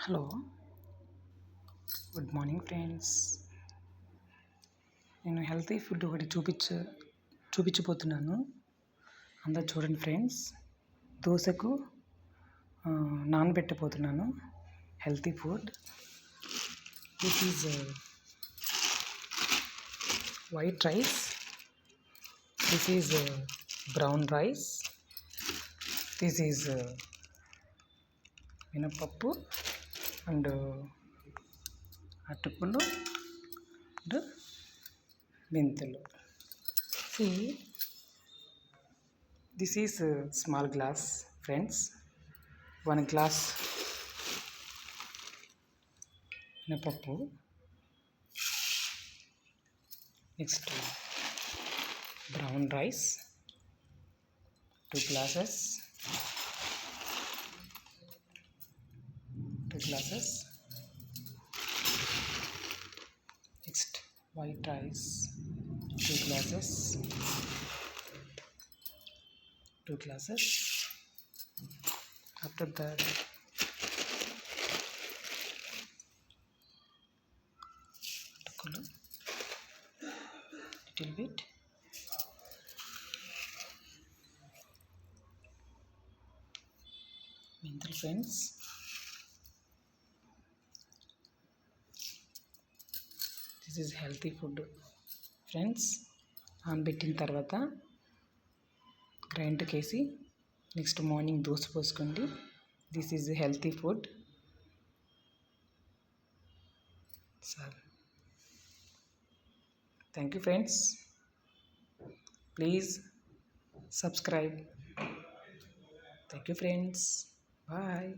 Hello, good morning friends. నేను healthy food ఒకటి చూపించబోతున్నాను. అందరు చూడండి ఫ్రెండ్స్. దోశకు నానబెట్టబోతున్నాను healthy food. This is white rice, this is brown rice, this is మినపప్పు అండ్ అటుకులు అండ్ మెంతులు. This is small glass friends. 1 glass మినపప్పు, next brown rice 2 glasses, next white rice 2 glasses, after that atukulu little bit, mental friends. This is healthy food friends. నానబెట్టిన తర్వాత గ్రైండర్కి వేసి next morning dosa పోసుకోండి. This is healthy food sir. Thank you friends. Please subscribe. Thank you friends. Bye.